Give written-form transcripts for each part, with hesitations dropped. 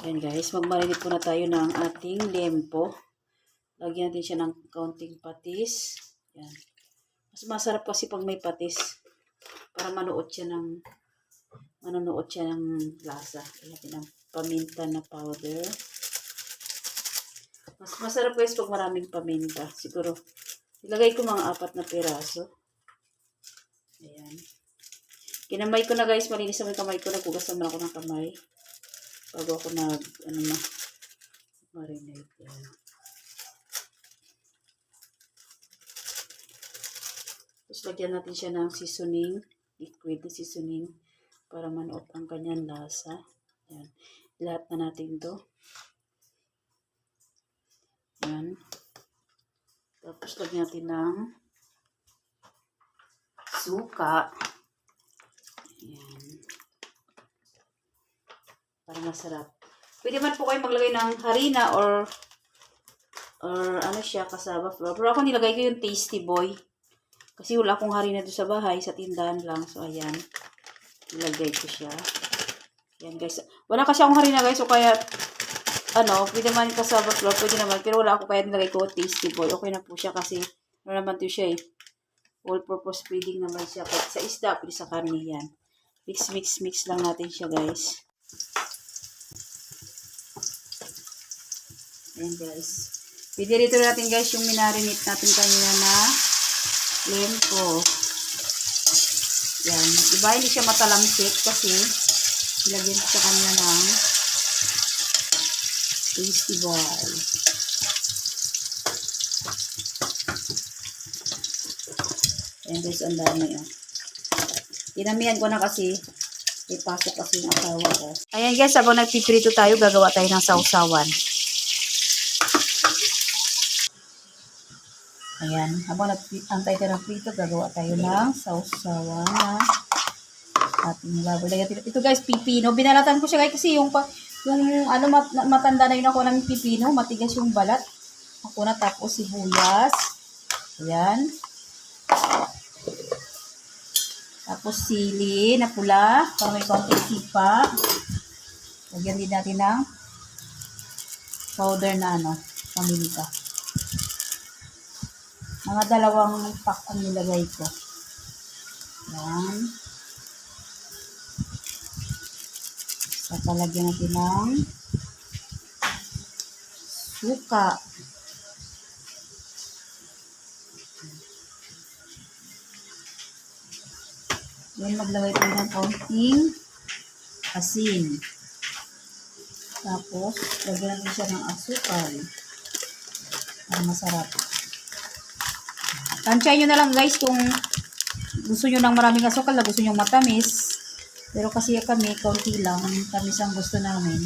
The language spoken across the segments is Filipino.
Ayan guys, magmarinate po na tayo ng ating lempo. Lagyan natin siya ng kaunting patis. Ayan. Mas masarap kasi pag may patis. Para manuot siya ng lasa. Lagyan natin ng paminta na powder. Mas masarap guys pag maraming paminta. Siguro, ilagay ko mga 4 na piraso. Ayan. Kinamay ko na guys, malinis naman yung kamay ko. Naghugas naman ako ng kamay. Bago ako marinate. Yan. Tapos lagyan natin siya ng seasoning, liquid na seasoning, para manuot ang kanyang lasa. Yan. Lahat na natin to. Yan. Tapos lagyan natin ng suka. Yan. Para masarap. Pwede man po kayo maglagay ng harina or ano siya, cassava flour. Pero ako nilagay ko yung Tasty Boy. Kasi wala akong harina doon sa bahay. Sa tindahan lang. So, ayan. Nilagay ko siya. Ayan, guys. Wala kasi akong harina, guys. So, kaya, pwede man yung cassava flour. Pwede naman. Pero wala ako kaya nilagay ko Tasty Boy. Okay na po siya kasi, naman to siya eh. All-purpose feeding naman siya. Kahit sa isda, pwede sa karne yan. Mix lang natin siya, guys. Ayan guys. Pwede rito natin guys yung minarinate natin kanina na lempo. Yan. Diba hindi siya matalamsik kasi ilagyan ko sa kanya ng Tasty Boy. Ayan guys, ang dami oh. Dinamihan ko na kasi ipasok kasi yung asawa ko. Ayan guys, habang nagpiprito tayo, gagawa tayo ng sausawan. Ayan, habang nag-antay tayo ng prito, gagawa tayo ng sausawan na ating baboy. Ito guys, pipino. Binalatan ko siya guys kasi yung matanda na yun ako ng pipino. Matigas yung balat. Ako na, tapos sibuyas. Ayan. Tapos sili na pula. Para may konting sipa. Lagyan din natin ng powder na paminta. Mga 2 pack ang nilagay ko. Yan. Saka lagyan natin ng suka. Yan, maglagay tayo ng kaunting asin. Tapos, lagyan natin siya ng asukal. Para masarap. Tansyahin nyo na lang guys kung gusto nyo ng maraming asukal na gusto nyo matamis. Pero kasi kami, kaunti lang. Tamis ang gusto namin.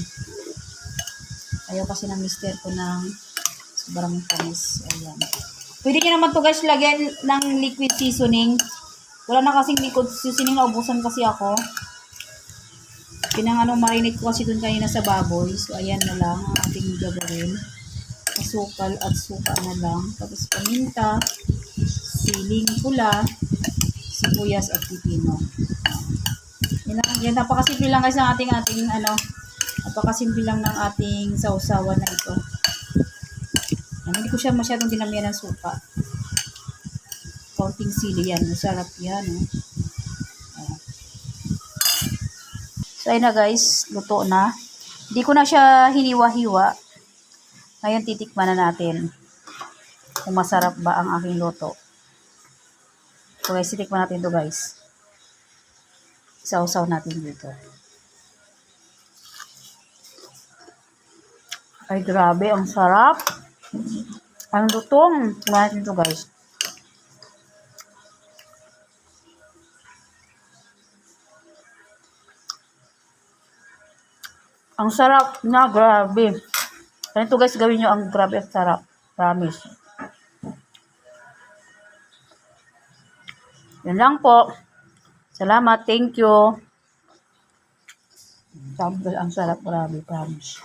Ayaw kasi ng mister ko ng sobrang tamis. Ayan. Pwede nyo naman to guys lagyan ng liquid seasoning. Wala na kasing liquid seasoning. Naubusan kasi ako. Marinate ko kasi dun kanina sa baboy. So ayan na lang ang ating gagawin. Asukal at suka na lang. Tapos paminta, siling pula, sibuyas at pipino. Yan, napakasimple lang guys ng ating napakasimple lang ng ating sausawan na ito. Yan, hindi ko siya masyadong dinamihan ng suka. Kaunting sili yan. Masarap yan. So ayun na guys, luto na. Hindi ko na siya hiniwa-hiwa. Ngayon titikman na natin kung masarap ba ang aking luto. So guys, titikman natin to guys. Sausaw natin dito. Ay grabe, ang sarap. Ang lutong. Tingnan natin to guys. Ang sarap na, grabe. Ganito guys, gawin nyo ang grabe at sarap. Promise. Yan lang po. Salamat. Thank you. Ang sarap, grabe. Promise.